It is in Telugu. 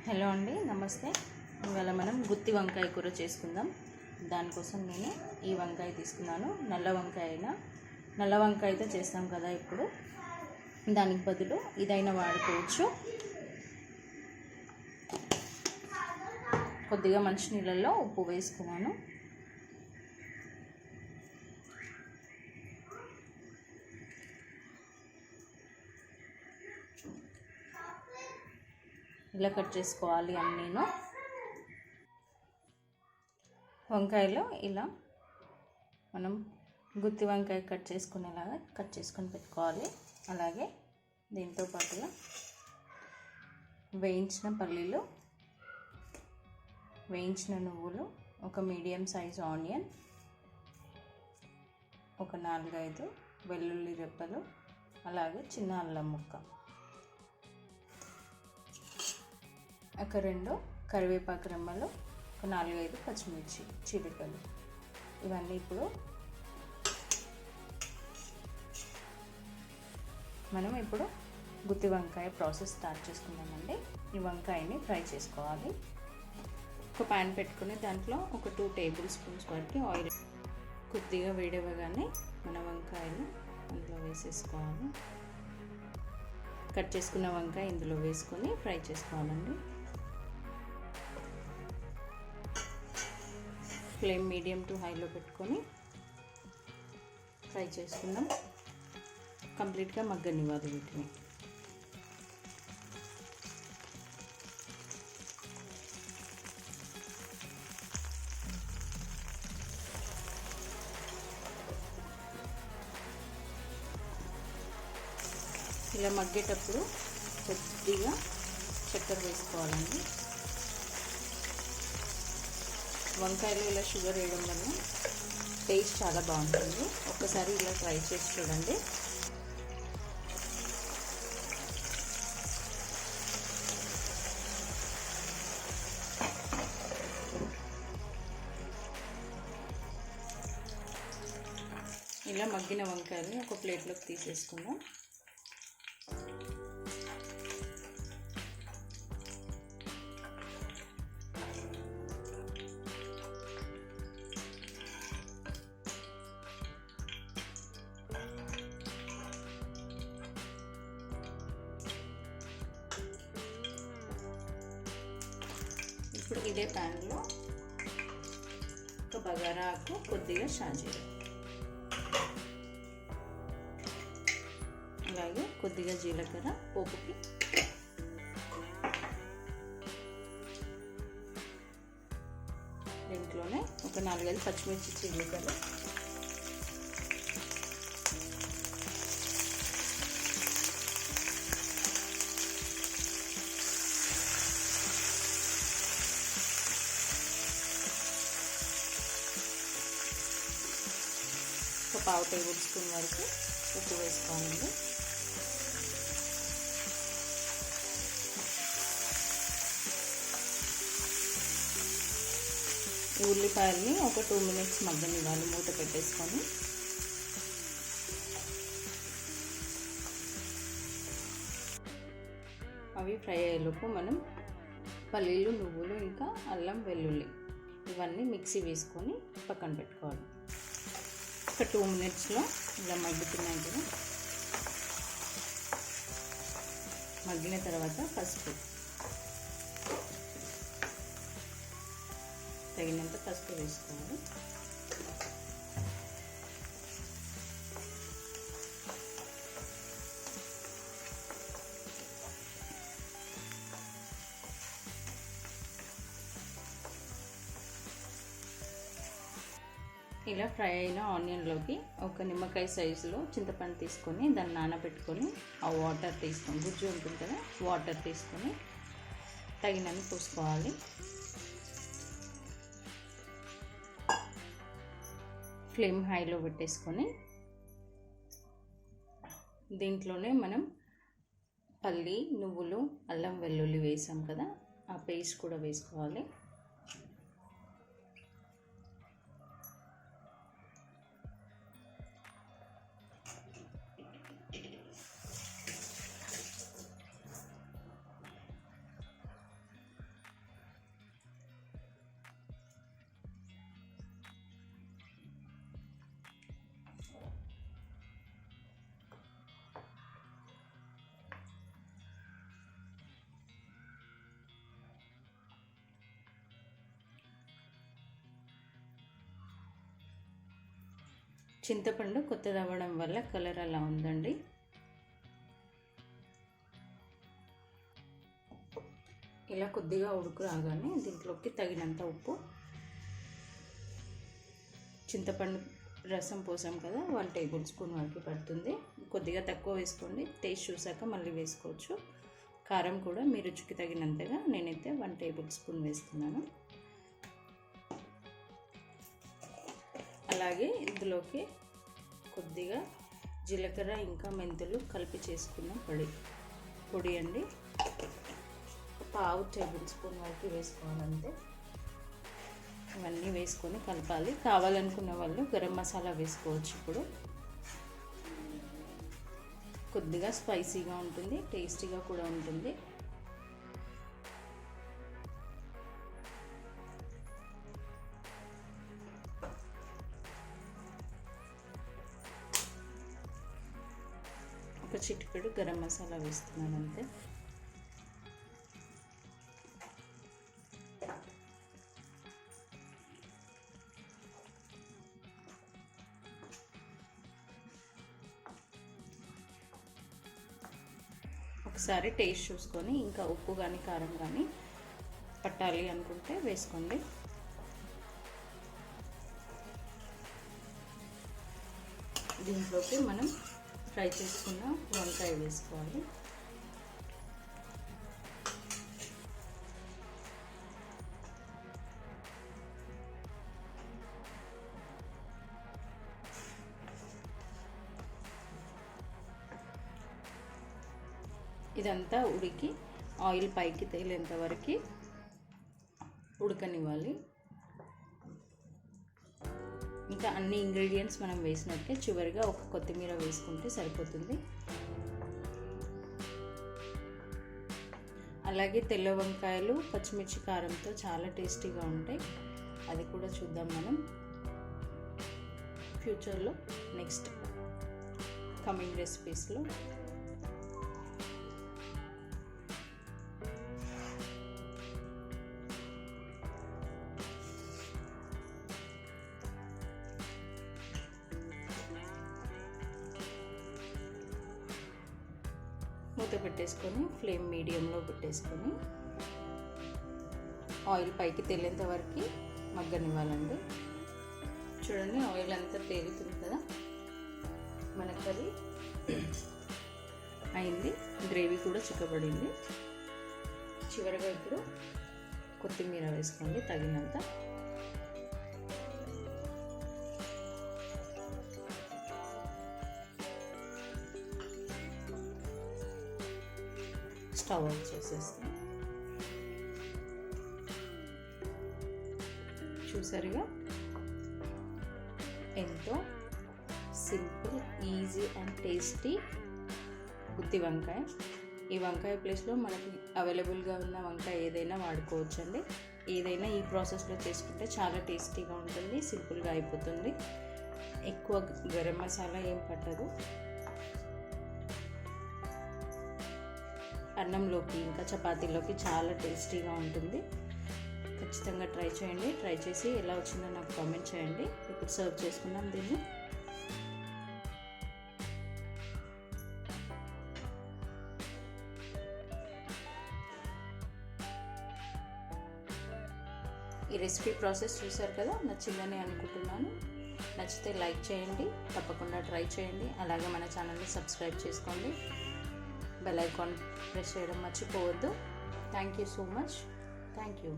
హలో అండి, నమస్తే. ఇవాళ మనం గుత్తి వంకాయ కూర చేసుకుందాం. దానికోసం నేను ఈ వంకాయ తీసుకున్నాను. నల్ల వంకాయతో చేస్తాం కదా ఇప్పుడు, దానికి బదులు ఇదైనా వాడుకోవచ్చు. కొద్దిగా మంచినీళ్ళల్లో ఉప్పు వేసుకున్నాను. ఇలా కట్ చేసుకోవాలి అన్నీను. వంకాయలో ఇలా మనం గుత్తి వంకాయ కట్ చేసుకునేలాగా కట్ చేసుకొని పెట్టుకోవాలి. అలాగే దీంతో పాటుగా వేయించిన పల్లీలు, వేయించిన నువ్వులు, ఒక మీడియం సైజ్ ఆనియన్, ఒక 4-5 వెల్లుల్లి రెబ్బలు, అలాగే చిన్న అల్లం ముక్క, ఒక 2 కరివేపాకు రెమ్మలు, ఒక 4-5 పచ్చిమిర్చి చీలికలు. ఇవన్నీ ఇప్పుడు మనం గుత్తి వంకాయ ప్రాసెస్ స్టార్ట్ చేసుకుందామండి. ఈ వంకాయని ఫ్రై చేసుకోవాలి. ఒక ప్యాన్ పెట్టుకుని దాంట్లో ఒక 2 టేబుల్ స్పూన్స్ వరకు ఆయిల్, కొద్దిగా వేడవగానే మన వంకాయలు అందులో వేసేసుకోవాలి. కట్ చేసుకున్న వంకాయ ఇందులో వేసుకొని ఫ్రై చేసుకోవాలండి. ఫ్లేమ్ మీడియం టు హైలో పెట్టుకొని ఫ్రై చేసుకుందాం. కంప్లీట్గా మగ్గనివ్వాలి వీటిని. ఇలా మగ్గేటప్పుడు కొద్దిగా చక్కెర వేసుకోవాలండి. వంకాయలు ఇలా షుగర్ వేయడం వల్ల టేస్ట్ చాలా బాగుంటుంది. ఒక్కసారి ఇలా ట్రై చేసి చూడండి. ఇలా మగ్గిన వంకాయలు ఒక ప్లేట్లోకి తీసేసుకుందాం. ఇప్పుడు ఇదే ప్యాన్లో ఒక బగారా ఆకు, కొద్దిగా షాజీరా, అలాగే కొద్దిగా జీలకర్ర పోపుకి, దీంట్లోనే ఒక 4-5 పచ్చిమిర్చి చీలికలు, ఒక 1/2 టేబుల్ స్పూన్ వరకు ఉప్పు వేసుకోవాలండి. ఈ ఉల్లిపాయల్ని ఒక 2 మినిట్స్ మగ్గనివ్వాలి మూత పెట్టేసుకొని. అవి ఫ్రై అయ్యేలోపు మనం పల్లీలు, నువ్వులు, ఇంకా అల్లం వెల్లుల్లి ఇవన్నీ మిక్సీ వేసుకొని పక్కన పెట్టుకోవాలి. ఒక 2 మినిట్స్లో ఇలా మగ్గుతున్నాయి కదా. మగ్గిన తర్వాత పసుపు, తగినంత పసుపు వేసుకోవాలి. ఇలా ఫ్రై అయిన ఆనియన్లోకి ఒక నిమ్మకాయ సైజులో చింతపండు తీసుకొని దాన్ని నానబెట్టుకొని ఆ వాటర్ తీసుకొని, గుజ్జు ఉంటుంది కదా, వాటర్ తీసుకొని తగినన్ని పోసుకోవాలి. ఫ్లేమ్ హైలో పెట్టేసుకొని దీంట్లోనే మనం పల్లి, నువ్వులు, అల్లం వెల్లుల్లి వేసాం కదా, ఆ పేస్ట్ కూడా వేసుకోవాలి. చింతపండు కొత్తది అవ్వడం వల్ల కలర్ అలా ఉందండి. ఇలా కొద్దిగా ఉడుకు రాగానే దీంట్లోకి తగినంత ఉప్పు, చింతపండు రసం పోసాం కదా 1 టేబుల్ స్పూన్ వరకు పడుతుంది. కొద్దిగా తక్కువ వేసుకోండి, టేస్ట్ చూసాక మళ్ళీ వేసుకోవచ్చు. కారం కూడా మీ రుచికి తగినంతగా నేనైతే 1 టేబుల్ స్పూన్ వేస్తున్నాను. అలాగే ఇందులోకి కొద్దిగా జీలకర్ర ఇంకా మెంతులు కలిపి చేసుకున్న పొడి అండి, 1/2 టేబుల్ స్పూన్ వరకు వేసుకోవాలంటే. ఇవన్నీ వేసుకొని కలపాలి. కావాలనుకున్న వాళ్ళు గరం మసాలా వేసుకోవచ్చు. ఇప్పుడు కొద్దిగా స్పైసీగా ఉంటుంది, టేస్టీగా కూడా ఉంటుంది. ఒక చిటికెడు గరం మసాలా వేస్తున్నాను అంతే. ఒకసారి టేస్ట్ చూసుకొని ఇంకా ఉప్పు కానీ కారం కానీ పట్టాలి అనుకుంటే వేసుకోండి. దీంట్లోకి మనం ఫ్రై చేసుకున్న వంకాయ వేసుకోవాలి. ఇదంతా ఉడికి ఆయిల్ పైకి తేలేంత వరకు ఉడకనివ్వాలి. ఇంకా అన్ని ఇంగ్రీడియంట్స్ మనం వేసినట్టే చివరిగా ఒక కొత్తిమీర వేసుకుంటే సరిపోతుంది. అలాగే తెల్ల వంకాయలు పచ్చిమిర్చి కారంతో చాలా టేస్టీగా ఉంటాయి. అది కూడా చూద్దాం మనం ఫ్యూచర్లో, నెక్స్ట్ కమింగ్ రెసిపీస్లో. మూత పెట్టేసుకొని ఫ్లేమ్ మీడియంలో పెట్టేసుకొని ఆయిల్ పైకి తేలేంత వరకు మగ్గనివ్వాలండి. చూడండి ఆయిల్ అంతా తేలుతుంది కదా, మనకు అది అయింది. గ్రేవీ కూడా చిక్కబడింది. చివరిగా ఇప్పుడు కొత్తిమీర వేసుకోండి తగినంత. స్టవ్ ఆఫ్ చేసేస్తాం. చూసారుగా ఎంతో సింపుల్, ఈజీ అండ్ టేస్టీ గుత్తి వంకాయ. ఈ వంకాయ ప్లేస్లో మనకి అవైలబుల్గా ఉన్న వంకాయ ఏదైనా వాడుకోవచ్చండి. ఏదైనా ఈ ప్రాసెస్లో చేసుకుంటే చాలా టేస్టీగా ఉంటుంది, సింపుల్గా అయిపోతుంది. ఎక్కువ గరం మసాలా ఏం పట్టదు. అన్నంలోకి ఇంకా చపాతీలోకి చాలా టేస్టీగా ఉంటుంది. ఖచ్చితంగా ట్రై చేయండి. ట్రై చేసి ఎలా వచ్చిందో నాకు కామెంట్ చేయండి. ఇప్పుడు సర్వ్ చేసుకుందాం దీన్ని. ఈ రెసిపీ ప్రాసెస్ చూసారు కదా, నచ్చిందని అనుకుంటున్నాను. నచ్చితే లైక్ చేయండి, తప్పకుండా ట్రై చేయండి. అలాగే మన ఛానల్ని సబ్స్క్రైబ్ చేసుకోండి. బెల్ ఐకాన్ ప్రెస్ చేయడం మర్చిపోవద్దు. Thank you so much. Thank you.